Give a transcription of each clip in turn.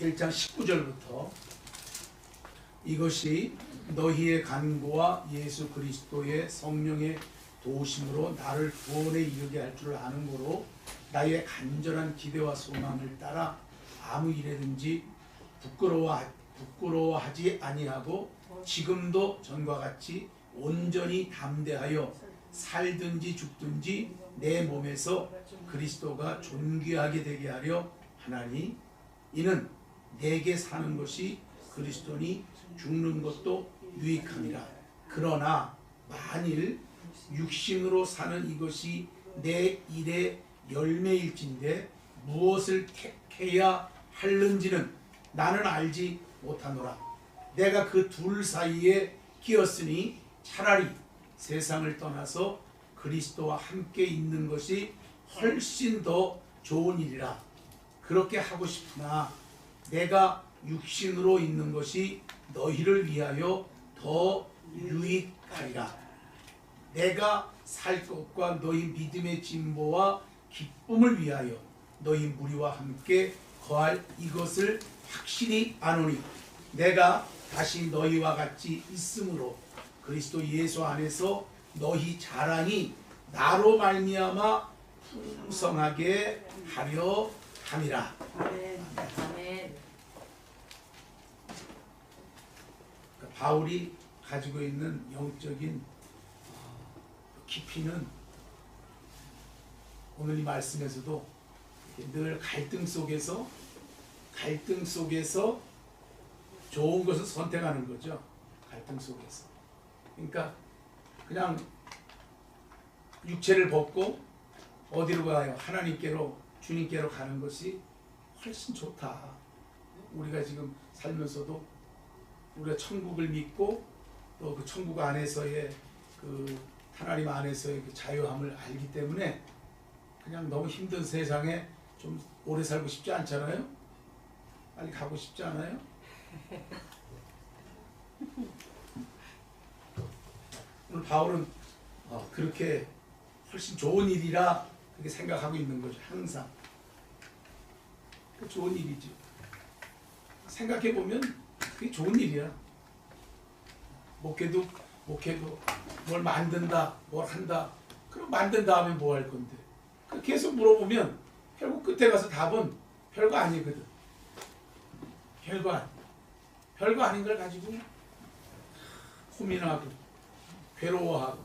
1장 19절부터 이것이 너희의 간구와 예수 그리스도의 성령의 도우심으로 나를 구원에 이르게 할 줄 아는 거로 나의 간절한 기대와 소망을 따라 아무 일에든지 부끄러워하지 아니하고 지금도 전과 같이 온전히 담대하여 살든지 죽든지 내 몸에서 그리스도가 존귀하게 되게 하려 하나니 이는 내게 사는 것이 그리스도니 죽는 것도 유익함이라. 그러나 만일 육신으로 사는 이것이 내 일의 열매일진데 무엇을 택해야 할는지는 나는 알지 못하노라. 내가 그 둘 사이에 끼었으니 차라리 세상을 떠나서 그리스도와 함께 있는 것이 훨씬 더 좋은 일이라. 그렇게 하고 싶으나 내가 육신으로 있는 것이 너희를 위하여 더 유익하리라. 내가 살 것과 너희 믿음의 진보와 기쁨을 위하여 너희 무리와 함께 거할 이것을 확실히 아노니 내가 다시 너희와 같이 있으므로 그리스도 예수 안에서 너희 자랑이 나로 말미암아 풍성하게 하려 함이라. 아멘. 아멘. 바울이 가지고 있는 영적인 깊이는 오늘 이 말씀에서도 늘 갈등 속에서 좋은 것을 선택하는 거죠. 갈등 속에서. 그러니까 그냥 육체를 벗고 어디로 가요? 하나님께로, 주님께로 가는 것이 훨씬 좋다. 우리가 지금 살면서도 우리가 천국을 믿고 또 그 천국 안에서의 그 하나님 안에서의 그 자유함을 알기 때문에 그냥 너무 힘든 세상에 좀 오래 살고 싶지 않잖아요? 빨리 가고 싶지 않아요? 오늘 바울은 그렇게 훨씬 좋은 일이라 그렇게 생각하고 있는 거죠. 항상 그 좋은 일이죠. 생각해 보면 그게 좋은 일이야. 목회도 뭘 만든다, 뭘 한다. 그럼 만든 다음에 뭐 할 건데? 계속 물어보면 결국 끝에 가서 답은 별거 아니거든. 별거 아닌 걸 가지고 고민하고 괴로워하고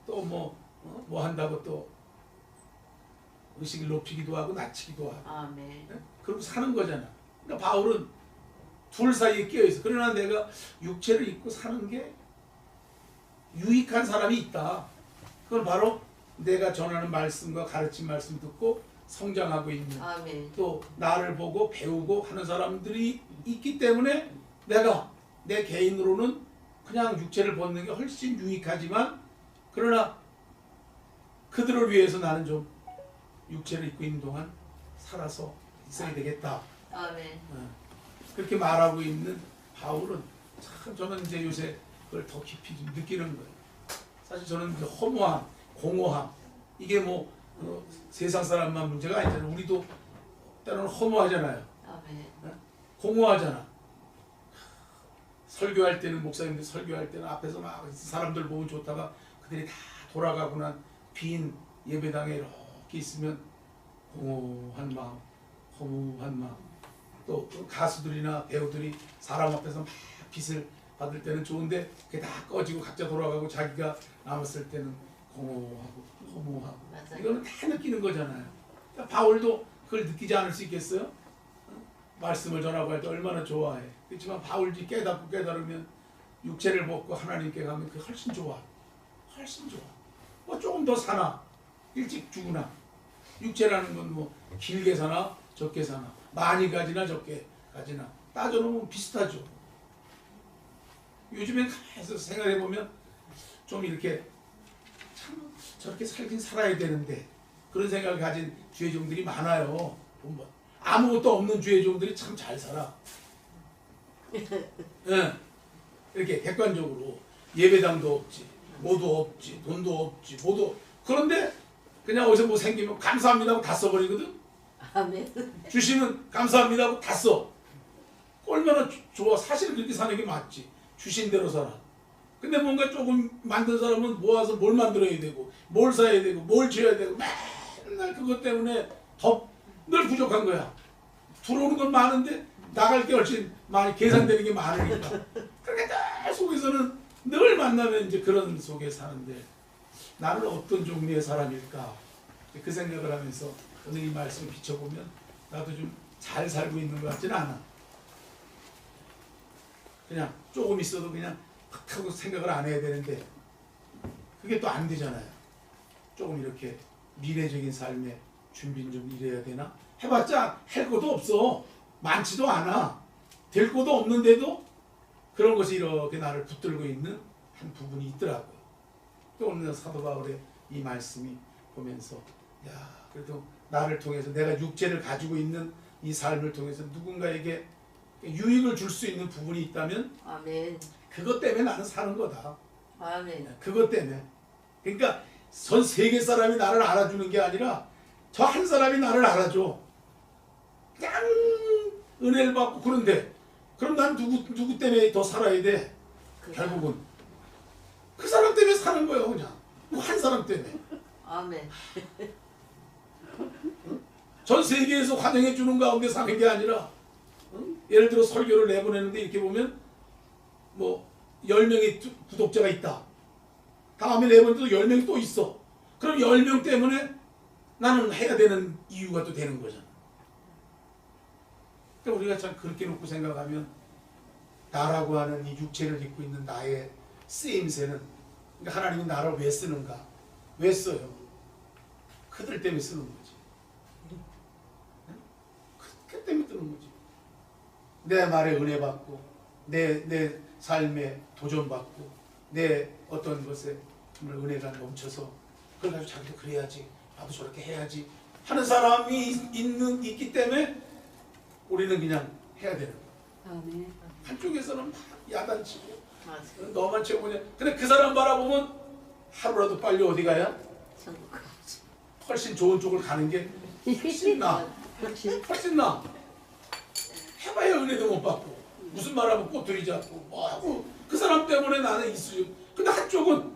또 뭐 한다고 또 의식을 높이기도 하고 낮추기도 하고. 아멘. 그러고 사는 거잖아. 그러니까 바울은 둘 사이에 끼어있어. 그러나 내가 육체를 입고 사는 게 유익한 사람이 있다. 그건 바로 내가 전하는 말씀과 가르친 말씀 듣고 성장하고 있는, 아멘. 또 나를 보고 배우고 하는 사람들이 있기 때문에 내가 내 개인으로는 그냥 육체를 벗는 게 훨씬 유익하지만 그러나 그들을 위해서 나는 좀 육체를 입고 있는 동안 살아서 있어야 되겠다. 아멘. 그렇게 말하고 있는 바울은 참 저는 이제 요새 그걸 더 깊이 좀 느끼는 거예요. 사실 저는 이제 허무함, 공허함 이게 세상 사람만 문제가 아니잖아요. 우리도 때로는 허무하잖아요. 아멘. 공허하잖아. 설교할 때는 목사님들 설교할 때는 앞에서 막 사람들 보면 좋다가 그들이 다 돌아가고 난 빈 예배당에 이렇게 있으면 공허한 마음, 허무한 마음. 또 가수들이나 배우들이 사람 앞에서 막 빛을 받을 때는 좋은데 그게 다 꺼지고 각자 돌아가고 자기가 남았을 때는 공허하고 허무하고. 맞아요. 이거는 다 느끼는 거잖아요. 그러니까 바울도 그걸 느끼지 않을 수 있겠어요? 말씀을 전하고 할 때 얼마나 좋아해. 그렇지만 바울이 깨달으면 육체를 벗고 하나님께 가면 그게 훨씬 좋아. 훨씬 좋아. 조금 더 사나 일찍 죽으나 육체라는 건 길게 사나 적게 사나 많이 가지나 적게 가지나 따져놓으면 비슷하죠. 요즘엔 가만히 생각해보면 좀 이렇게 참 저렇게 살긴 살아야 되는데 그런 생각을 가진 주의종들이 많아요. 보면 아무것도 없는 주의종들이 참 잘 살아. 네. 이렇게 객관적으로 예배당도 없지, 뭐도 없지, 돈도 없지, 뭐도. 그런데 그냥 어디서 생기면 감사합니다 하고 다 써버리거든. 아멘. 주시면 감사합니다 하고 다 써. 얼마나 좋아. 사실 그렇게 사는 게 맞지. 주신 대로 살아. 근데 뭔가 조금 만든 사람은 모아서 뭘 만들어야 되고 뭘 사야 되고 뭘 지어야 되고 맨날 그것 때문에 더 늘 부족한 거야. 들어오는 건 많은데 나갈 게 훨씬 많이 계산되는 게 많으니까. 그러니까 늘 속에서는 늘 만나면 이제 그런 속에 사는데 나는 어떤 종류의 사람일까? 그 생각을 하면서 오늘 이 말씀을 비춰보면 나도 좀 잘 살고 있는 것 같지는 않아. 그냥 조금 있어도 그냥 팍 하고 생각을 안 해야 되는데 그게 또 안 되잖아요. 조금 이렇게 미래적인 삶에 준비는 좀 이래야 되나? 해봤자 할 것도 없어. 많지도 않아. 될 것도 없는데도 그런 것이 이렇게 나를 붙들고 있는 한 부분이 있더라고요. 또 오늘 사도 바울의 이 말씀이 보면서 야 그래도 나를 통해서 내가 육체를 가지고 있는 이 삶을 통해서 누군가에게 유익을 줄 수 있는 부분이 있다면 아멘. 그것 때문에 나는 사는 거다. 아멘. 그것 때문에. 그러니까 전 세계 사람이 나를 알아주는 게 아니라 저 한 사람이 나를 알아줘. 그냥 은혜를 받고 그런데 그럼 난 누구 때문에 더 살아야 돼? 결국은 그 사람 때문에 사는 거예요. 그냥 그 한 사람 때문에. 아멘. 전 세계에서 환영해 주는 가운데 사는 게 아니라 예를 들어 설교를 내보내는데 이렇게 보면 뭐 10명의 구독자가 있다. 다음에 내보내도 10명이 또 있어. 그럼 10명 때문에 나는 해야 되는 이유가 또 되는 거잖아. 그러니까 우리가 참 그렇게 놓고 생각하면 나라고 하는 이 육체를 입고 있는 나의 쓰임새는 그러니까 하나님이 나를 왜 쓰는가? 왜 써요? 그들 때문에 쓰는 거지. 그 때문에 쓰는 거지. 내 말에 은혜 받고 내 삶에 도전받고 내 어떤 것에 정말 은혜가 넘쳐서 그걸 가지고 자기도 그래야지 나도 저렇게 해야지 하는 사람이 있기 때문에 우리는 그냥 해야 되는 거야. 아멘. 한쪽에서는 막 야단치고 맞아. 너만 최고냐. 근데 그 사람 바라보면 하루라도 빨리 어디 가야 천국. 훨씬 좋은 쪽을 가는 게 훨씬 나. 훨씬 나. 해봐야 은혜도 못 받고 무슨 말하면 꼬투리 잡고 뭐하고 그 사람 때문에 나는 있어요. 근데 한쪽은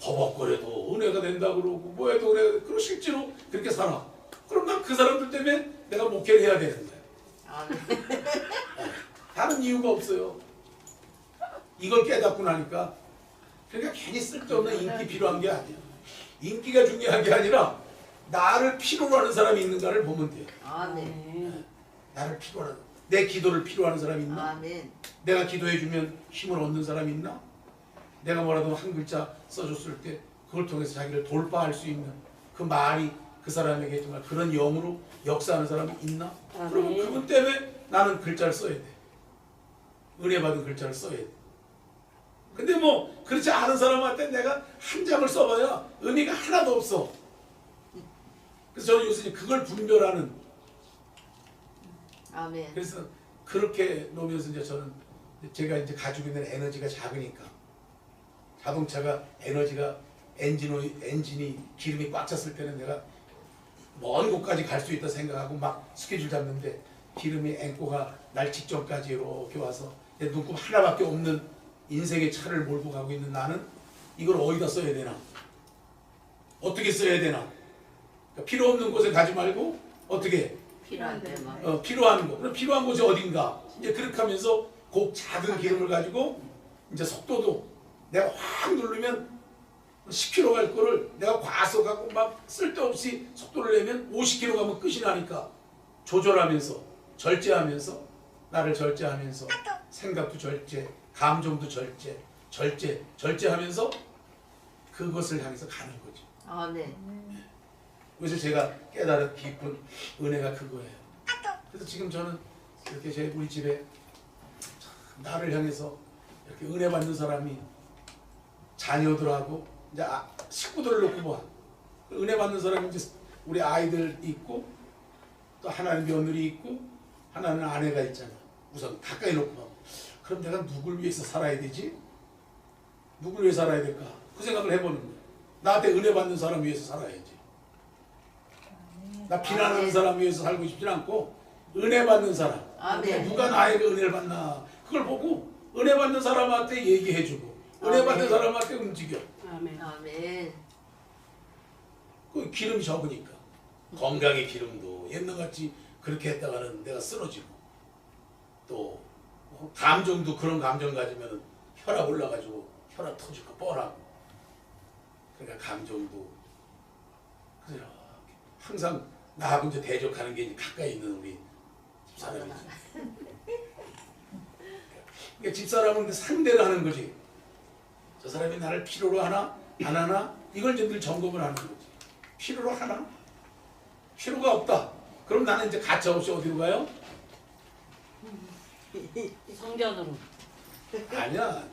버벅거려도 은혜가 된다 그러고 뭐해도 은혜가 된다. 그리고 실제로 그렇게 살아. 그럼 난 그 사람들 때문에 내가 목회를 해야 되는 거야. 아멘. 다른 이유가 없어요. 이걸 깨닫고 나니까 그러니까 괜히 쓸데없는 인기 필요한 게 아니야. 인기가 중요한 게 아니라 나를 필요로 하는 사람이 있는가를 보면 돼요. 아멘. 나를 필요로 하는 내 기도를 필요로 하는 사람이 있나? 아멘. 내가 기도해주면 힘을 얻는 사람이 있나? 내가 뭐라도 한 글자 써줬을 때 그걸 통해서 자기를 돌파할 수 있는 그 말이 그 사람에게 정말 그런 영으로 역사하는 사람이 있나? 그러면 그분 때문에 나는 글자를 써야 돼. 은혜 받은 글자를 써야 돼. 근데 뭐 그렇지 않은 사람한테 내가 한 장을 써봐야 의미가 하나도 없어. 그래서 저는 요새 그걸 분별하는. 아멘. 그래서 그렇게 놓으면서 이제 저는 제가 이제 가지고 있는 에너지가 작으니까 자동차가 에너지가 엔진이 기름이 꽉 찼을 때는 내가 먼 곳까지 갈 수 있다 생각하고 막 스케줄 잡는데 기름이 앵꼬가 날 직전까지 이렇게 와서 내 눈곱 하나밖에 없는 인생의 차를 몰고 가고 있는 나는 이걸 어디다 써야 되나? 어떻게 써야 되나? 그러니까 필요 없는 곳에 가지 말고 어떻게? 필요한 데만. 필요한 곳. 그럼 필요한 곳이 어딘가? 이제 그렇게 하면서 그 작은 기름을 가지고 이제 속도도 내가 확 누르면 10km 갈 거를 내가 과속하고 막 쓸데없이 속도를 내면 50km 가면 끝이 나니까 조절하면서 절제하면서 나를 절제하면서 생각도 절제, 감정도 절제하면서 그것을 향해서 가는 거죠. 아멘. 그래서 제가 깨달은 깊은 은혜가 그거예요. 그래서 지금 저는 이렇게 우리 집에 나를 향해서 이렇게 은혜 받는 사람이 자녀들하고 이제 식구들을 놓고 봐. 은혜 받는 사람이 이제 우리 아이들 있고 또 하나는 며느리 있고 하나는 아내가 있잖아. 우선 가까이 놓고 봐. 그럼 내가 누굴 위해서 살아야 되지? 누굴 위해 살아야 될까? 그 생각을 해보는 거야. 나한테 은혜 받는 사람 위해서 살아야지. 나 비난하는 사람 위해서 살고 싶진 않고 은혜 받는 사람. 아멘. 누가 나에게 은혜를 받나 그걸 보고 은혜 받는 사람한테 얘기해주고 은혜 받는 아멘. 사람한테 움직여. 아멘. 아멘. 그 기름이 적으니까 건강의 기름도 옛날같이 그렇게 했다가는 내가 쓰러지고 또 감정도 그런 감정 가지면 혈압 올라가지고 혈압 터질 거 뻔하고 그러니까 감정도 그래서 항상 나하고 이제 대적하는 게 이제 가까이 있는 우리 집사람이지. 그러니까 집사람은 상대를 하는 거지. 저 사람이 나를 필요로 하나 안 하나 이걸 이제 늘 점검을 하는 거지. 필요로 하나? 필요가 없다. 그럼 나는 이제 가차없이 어디로 가요? 성전으로. 아니야.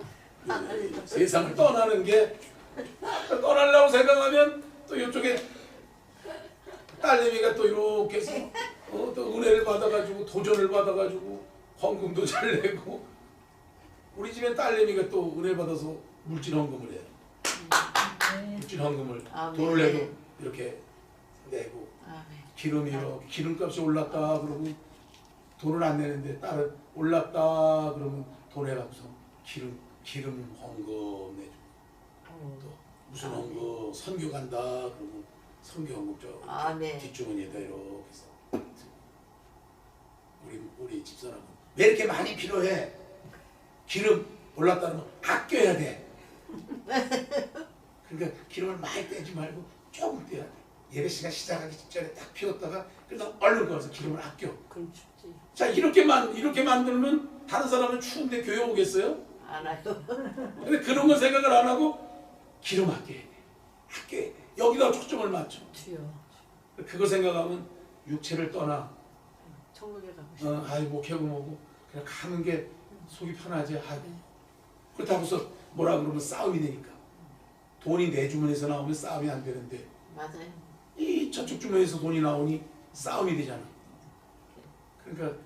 세상을 떠나는 게 떠나려고 생각하면 또 이쪽에 딸내미가 또 이렇게 해서 또 은혜를 받아가지고 도전을 받아가지고 헌금도 잘 내고 우리 집에 딸내미가 또 은혜 받아서 물질 헌금을 해요. 물질 헌금을 아멘. 돈을 내도 이렇게 내고 아멘. 기름이 이렇게 기름값이 올랐다 그러고 돈을 안 내는데 딸은 올랐다 그러면 돈 해갖고서 기름 헌금 내주고 또 무슨 헌금 선교 간다 그러면 선교 헌금 저 아멘. 뒷주머니에다 이렇게 해서 우리 집사람은 왜 이렇게 많이 필요해? 기름 올랐다 그러면 아껴야 돼. 그러니까 기름을 많이 떼지 말고 조금 떼야 돼. 예배 시간 시작하기 직전에 딱 피웠다가 그래서 얼른 꺼서 기름을 아껴. 그럼 춥지. 자 이렇게 만들면 다른 사람은 추운데 교회 오겠어요? 안 와요. 근데 그런 거 생각을 안 하고 기름 아껴야 돼. 아껴야 돼. 여기다 초점을 맞춰. 주여. 그거 생각하면 육체를 떠나. 천국에 가고 싶어. 아이고 개고 뭐고 그냥 가는 게 속이 편하지. 아이고 그렇다고서 뭐라 그러면 싸움이 되니까. 돈이 내 주머니에서 나오면 싸움이 안 되는데 맞아요. 이 저쪽 주머니에서 돈이 나오니 싸움이 되잖아. 그러니까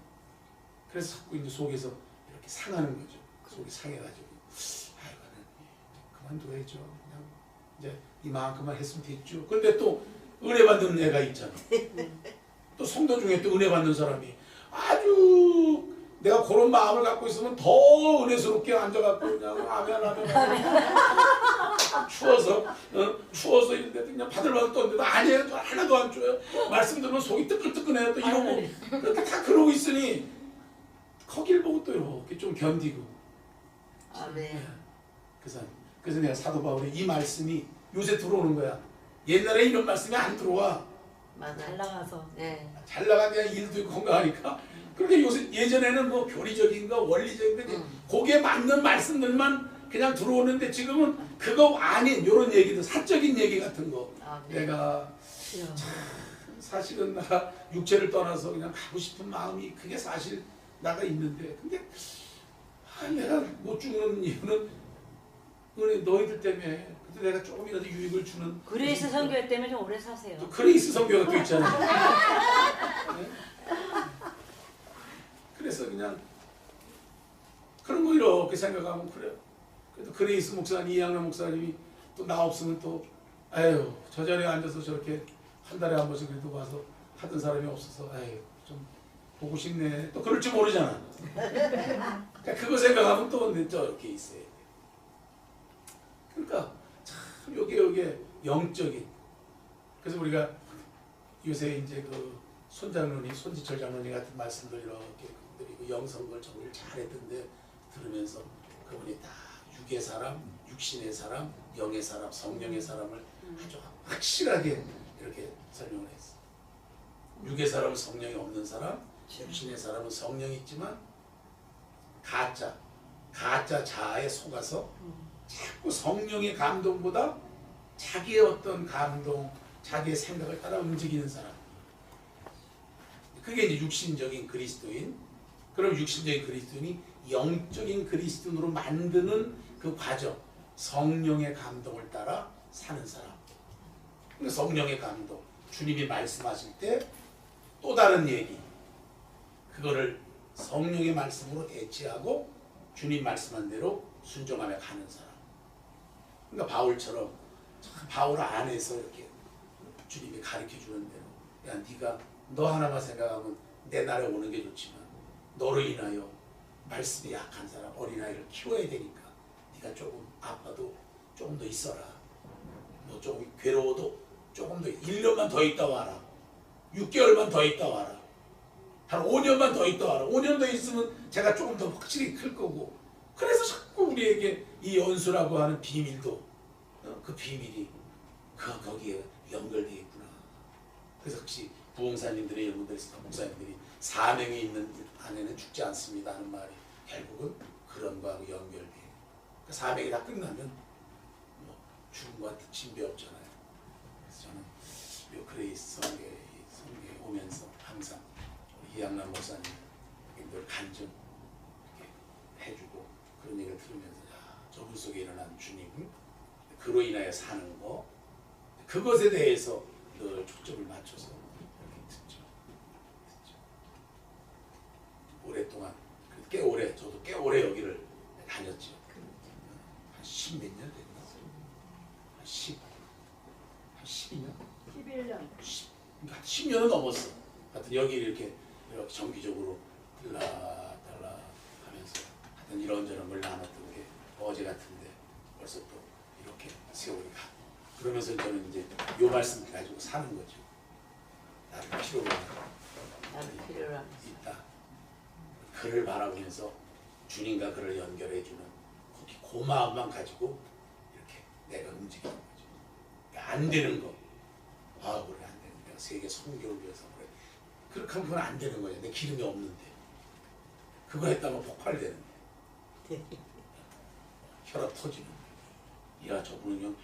그래서 자꾸 이제 속에서 이렇게 상하는 거죠. 속이 상해가지고 아이고 그만둬야죠. 그냥 이제 이만큼만 했으면 됐죠. 근데 또 은혜 받는 애가 있잖아. 또 성도 중에 또 은혜 받는 사람이 아주 내가 그런 마음을 갖고 있으면 더 은혜스럽게 앉아갖고 그냥 아멘 추워서 이런데 그냥 받으려고 떴는데도 아니에요. 하나도 안 줘요. 말씀 들으면 속이 뜨끈뜨끈해요. 또 이러고 그렇게 다 그러고 있으니 거길 보고 또 이렇게 좀 견디고. 아멘. 그래서 내가 사도 바울의 이 말씀이 요새 들어오는 거야. 옛날에 이런 말씀이 안 들어와. 맞아요. 잘 나가서. 네. 잘 나가니까 일도 있고 건강하니까. 그런데 요새 예전에는 뭐 교리적인가 원리적인가 거기에 맞는 말씀들만 그냥 들어오는데 지금은 그거 아닌 이런 얘기들 사적인 얘기 같은 거. 아멘. 내가 주여. 사실은 나가 육체를 떠나서 그냥 가고 싶은 마음이 그게 사실 나가 있는데 근데 내가 못 죽는 이유는 은혜 너희들 때문에 근데 내가 조금이라도 유익을 주는 그레이스 선교회 때문에 좀 오래 사세요. 또 그레이스 성교가 또 있잖아요. 네? 그래서 그냥 그런 거 이렇게 생각하면 그래요. 그래도 그레이스 목사님, 이양락 목사님이 또 나 없으면 또 아유 저 자리에 앉아서 저렇게 한 달에 한 번씩 그래도 와서 하던 사람이 없어서 아유 좀 보고 싶네. 또 그럴지 모르잖아. 그러니까 그거 생각하면 또 이렇게 있어야 돼. 그러니까 참 요게 영적인. 그래서 우리가 요새 이제 그 손장로님, 손지철 장로님 같은 말씀들 이렇게 그리고 영성걸 정리를 잘했던데 들으면서 그분이 다 육의 사람, 육신의 사람, 영의 사람, 성령의 사람을 아주 확실하게 이렇게 설명을 했어. 육의 사람은 성령이 없는 사람, 육신의 사람은 성령이 있지만 가짜 자아에 속아서 자꾸 성령의 감동보다 자기의 어떤 감동, 자기의 생각을 따라 움직이는 사람. 그게 이제 육신적인 그리스도인. 그럼 육신적인 그리스도인이 영적인 그리스도인으로 만드는 그 과정, 성령의 감동을 따라 사는 사람. 그러니까 성령의 감동, 주님이 말씀하실 때 또 다른 얘기, 그거를 성령의 말씀으로 대체하고 주님 말씀한 대로 순종하며 가는 사람. 그러니까 바울처럼 바울 안에서 이렇게 주님이 가르쳐 주는 대로 야 네가 너 하나만 생각하면 내 나라에 오는 게 좋지만 너로 인하여 말씀이 약한 사람 어린아이를 키워야 되니까 네가 조금 아파도 조금 더 있어라. 너 조금 괴로워도 조금 더 1년만 더 있다 와라. 6개월만 더 있다 와라. 한 5년만 더 있다 와라. 5년 더 있으면 제가 조금 더 확실히 클 거고. 그래서 자꾸 우리에게 이 연수라고 하는 비밀도 그 비밀이 거기에 연결되어 있구나. 그래서 혹시 부흥사님들이 여러분들이 목사님들이 사명이 있는 안에는 죽지 않습니다 하는 말이 결국은 그런 거하고 연결돼요. 그 사명이 다 끝나면 뭐 죽음과 진배 없잖아요. 그래서 저는 요 그레이스 성경에 오면서 항상 우리 이양남 목사님 늘 간증 이렇게 해주고 그런 얘기를 들으면서 저분 속에 일어난 주님 그로 인하여 사는 거 그것에 대해서 늘 초점을 맞춰서 이렇게 듣죠. 오랫동안 꽤 오래 저도 꽤 오래 여기를 다녔죠. 한 10몇 년 됐나? 한 12년? 11년. 그러니까 10년은 넘었어. 하여튼 여기 이렇게 정기적으로 달라 하면서 하여튼 이런저런 걸 나눴던 게 어제 같은데 벌써 또 이렇게 세월이 가. 그러면서 저는 이제 요 말씀 가지고 사는 거죠. 나를 필요로 하는 있다. 그를 바라보면서 주님과 그를 연결해주는 그 마음만 가지고 이렇게 내가 움직이는 거죠. 그러니까 안 되는 거. 그래 안 되는 내가 세계 선교를 위해서 그래. 그렇게 하면 그건 안 되는 거야. 내 기름이 없는데. 그거 했다면 폭발되는데. 혈압 터지는데. 야 저분은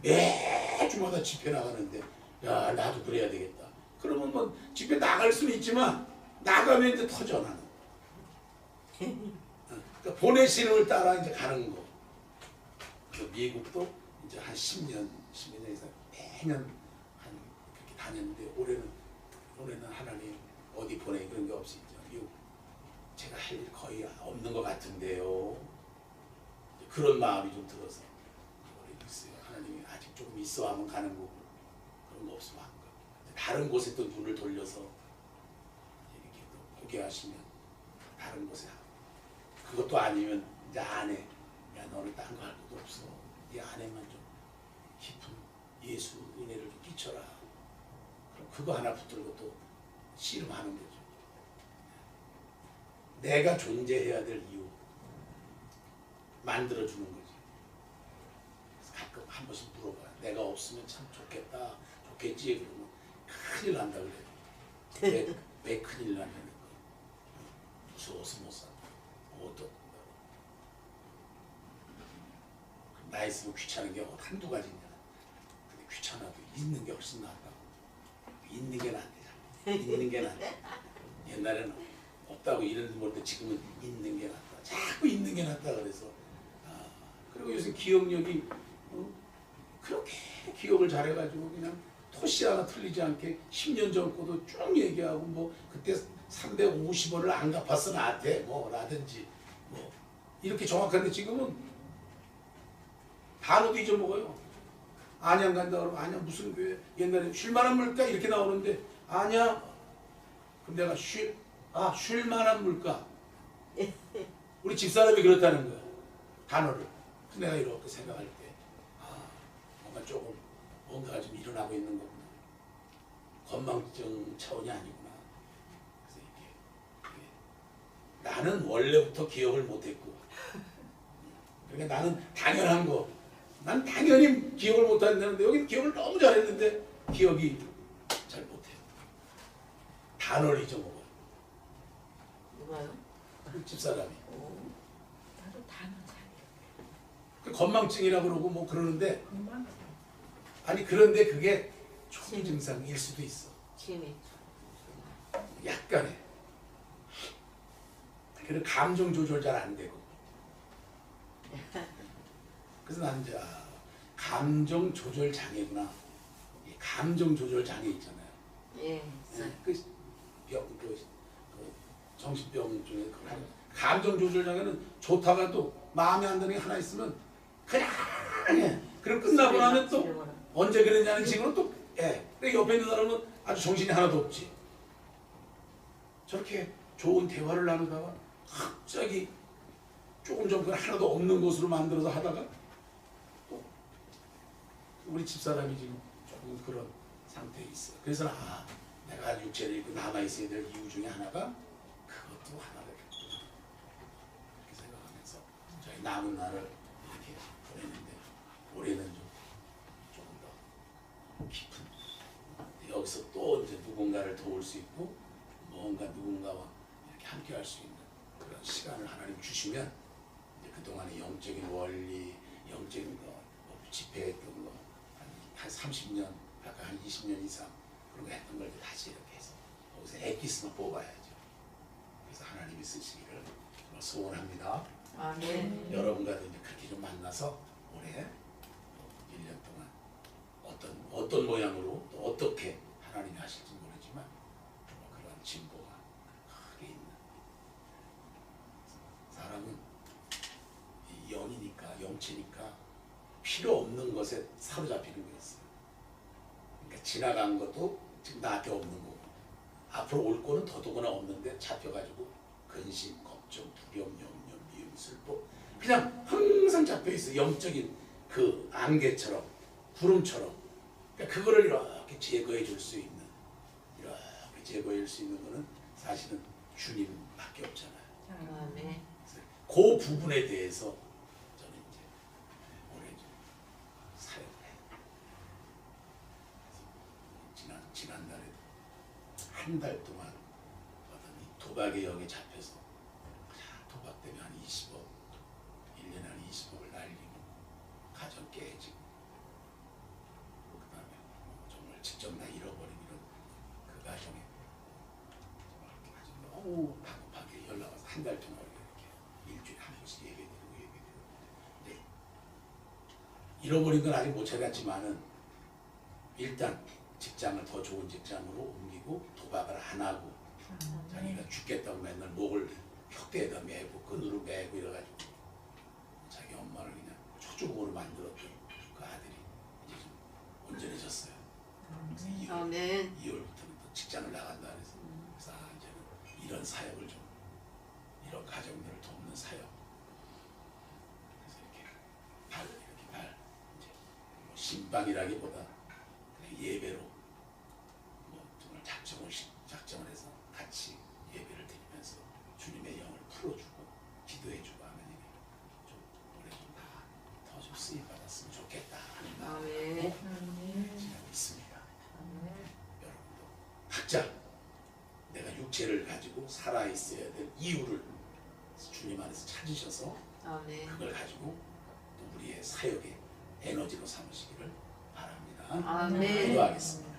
매주마다 집회 나가는데 야 나도 그래야 되겠다. 그러면 뭐 집회 나갈 수는 있지만 나가면 이제 터져 나는. 그러니까 보내시는 걸 따라 이제 가는 거. 미국도 이제 한 10년 이상 매년 한 그렇게 다녔는데 올해는 하나님 어디 보내 그런 게 없이 이제 미국 제가 할 일 거의 없는 것 같은데요. 그런 마음이 좀 들어서 있어요. 하나님이 아직 조금 있어 하면 가는 거고 그런 거 없으면 안 가. 다른 곳에 또 눈을 돌려서 이렇게 또 보게 하시면 다른 곳에 그것도 아니면 이제 안에 야 너는 딴 거 할 것도 없어. 이 안에만 좀 깊은 예수 은혜를 좀 끼쳐라. 그럼 그거 하나 붙들고 또 씨름하는 거죠. 내가 존재해야 될 이유 만들어주는 거지. 그래서 가끔 한 번씩 물어봐요. 내가 없으면 참 좋겠지. 그러면 큰일 난다 그래요. 왜 큰일 나냐는 거. 무서워서 못 산다. 어떤 나 있으면 귀찮은 게 한두 가지냐. 근데 귀찮아도 있는 게 훨씬 낫다고. 있는 게 낫대. 있는 게 낫대. 옛날에는 없다고 이러는 건데 지금은 있는 게 낫다. 자꾸 있는 게 낫다 그래서. 그리고 요새 기억력이 그렇게 기억을 잘해가지고 그냥 토시 하나 틀리지 않게 10년 전 거도 쭉 얘기하고 뭐 그때 350원을 안 갚았어 나한테 뭐 라든지 뭐 이렇게 정확한데 지금은 단어도 잊어먹어요. 안양 간다 그러면 안양 무슨 교회 옛날에 쉴만한 물가 이렇게 나오는데 아냐 그럼 내가 쉴만한 물가 우리 집사람이 그렇다는 거야 단어를. 내가 이렇게 생각할 때 뭔가 좀 일어나고 있는 거구나. 건망증 차원이 아니구나. 그래서 이게 나는 원래부터 기억을 못했고 그러니까 나는 당연한 거 난 당연히 기억을 못한다는데 여기는 기억을 너무 잘했는데 기억이 잘 못해. 단어를 잊어먹어. 누가요? 집사람이. 나도 단어 잘해. 그 건망증이라고 그러고 뭐 그러는데 아니 그런데 그게 초기 증상일 수도 있어. 취미. 약간의. 그리고 감정 조절 잘 안 되고. 그래서 나는 이제 감정 조절 장애구나. 감정 조절 장애 있잖아요. 예. 그 정신병 중에 감정 조절 장애는 좋다가도 마음에 안 드는 게 하나 있으면 그냥 그럼 끝나고 나면 또 언제 그랬냐는 식으로 또 그러니까 옆에 있는 사람은 아주 정신이 하나도 없지. 저렇게 좋은 대화를 나누다가 갑자기 조금 전까지 하나도 없는 것으로 만들어서 하다가 또 우리 집사람이 지금 조금 그런 상태에 있어요. 그래서 내가 육체를 입고 남아있어야 될 이유 중에 하나가 그것도 하나겠구나 이렇게 생각하면서 저희 남은 날을 이렇게 보냈는데 올해는 조금 더 깊은 여기서 또 이제 누군가를 도울 수 있고 뭔가 누군가와 이렇게 함께 할 수 있는 그런 시간을 하나님 주시면 이제 그동안의 영적인 원리, 영적인 거, 집회했던 거, 한 30년, 아까 한 20년 이상 그런 거 했던 걸 다시 이렇게 해서 거기서 엑기스만 뽑아야죠. 그래서 하나님이 쓰시기를 정말 소원합니다. 아멘. 여러분과도 이제 그렇게 좀 만나서 올해 1년 동안 어떤 모양으로 또 어떻게 하나님이 하실지 모르지만 그런 진보가 크게 있는 사람은 이 영이니까 영체니까 필요 없는 것에 사로잡히는 게 있어요. 그러니까 지나간 것도 지금 나한테 없는 거고 앞으로 올 거는 더더구나 없는데 잡혀가지고 근심, 걱정, 두려움, 염려, 미움, 슬퍼 그냥 항상 잡혀있어. 영적인 그 안개처럼 구름처럼. 그러니까 그거를 이렇게 제거해 줄 수 있는 이렇게 제거해 줄 수 있는 거는 사실은 주님밖에 없잖아요. 아멘. 그 부분에 대해서 저는 이제 올해 좀 사역을 해요. 지난달에 한 달 동안 어떤 이 도박의 영에 잡혀서 그냥 도박 때문에 한 20억 1년에 한 20억을 날리고 가정 깨지고 그 다음에 정말 직접 다 잃어버린 이런 그 가정에 정말 이렇게 아주 너무 다급하게 연락 와서 한 달 동안 이렇게 일주일에 한 번씩 얘기해드리고 근데 잃어버린 건 아직 못 찾았지만은 일단 직장을 더 좋은 직장으로 옮기고 도박을 안 하고 자기가 죽겠다고 맨날 목을 혁대에다 매고 끈으로 매고 이래가지고 자기 엄마를 그냥 초조공으로 만들었던 그 아들이 이제 좀 온전해졌어요. 그래서 아멘. 2월부터는 또 직장을 나간다 그래서 이제는 이런 사역을 좀 이런 가정들을 돕는 사역 그래서 이렇게 발 이제 뭐 신방이라기보다 그냥 예배로 정말 작정을 해서 같이 예배를 드리면서 주님의 영을 풀어주고 기도해주고 하면 좀 올해 좀 더 좀 쓰임 받았으면 좋겠다 하는 마음으로 지내고 있습니다. 여러분도 각자 내가 육체를 가지고 살아 있어야 될 이유를 주님 안에서 찾으셔서 아멘. 그걸 가지고 또 우리의 사역의 에너지로 삼으시기를 바랍니다. 아멘. 기도하겠습니다.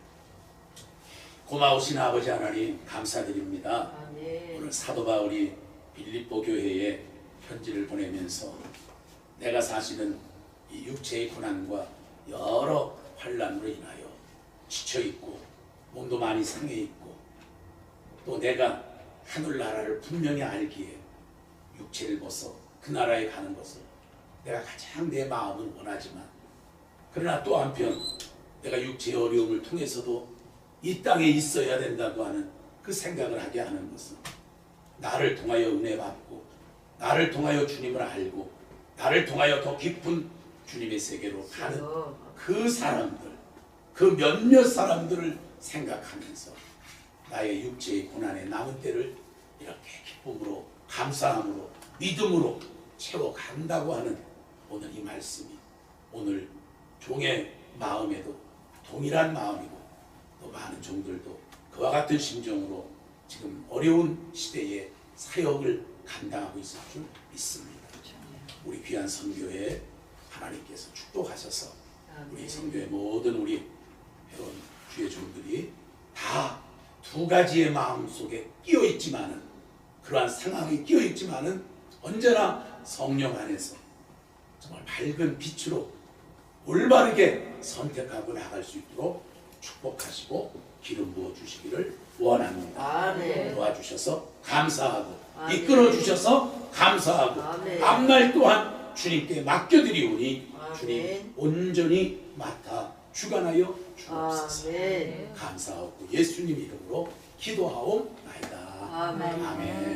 고마우신 아버지 하나님 감사드립니다. 아멘. 오늘 사도 바울이 빌립보 교회에 편지를 보내면서 내가 사실은 이 육체의 고난과 여러 환난으로 인하여 지쳐있고 몸도 많이 상해있고 또 내가 하늘나라를 분명히 알기에 육체를 벗어 그 나라에 가는 것을 내가 가장 내 마음은 원하지만 그러나 또 한편 내가 육체의 어려움을 통해서도 이 땅에 있어야 된다고 하는 그 생각을 하게 하는 것은 나를 통하여 은혜 받고 나를 통하여 주님을 알고 나를 통하여 더 깊은 주님의 세계로 가는 그 사람들 그 몇몇 사람들을 생각하면서 나의 육체의 고난의 남은 때를 이렇게 기쁨으로 감사함으로 믿음으로 채워간다고 하는 오늘 이 말씀이 오늘 종의 마음에도 동일한 마음이고 또 많은 종들도 그와 같은 심정으로 지금 어려운 시대에 사역을 감당하고 있을 줄 믿습니다. 우리 귀한 선교회 하나님께서 축복하셔서 우리 선교회 모든 우리 회원 주의 종들이 다 두 가지의 마음 속에 끼어 있지만은 그러한 상황이 끼어 있지만은 언제나 성령 안에서 정말 밝은 빛으로 올바르게 선택하고 나갈 수 있도록 축복하시고 기름 부어 주시기를 원합니다. 아멘. 도와주셔서 감사하고 아멘. 이끌어 주셔서 감사하고 아멘. 앞날 또한 주님께 맡겨드리오니 아멘. 주님 온전히 맡아 주관하여 주옵소서. 아멘. 감사하고 예수님 이름으로 기도하옵나이다. 아멘. 아멘.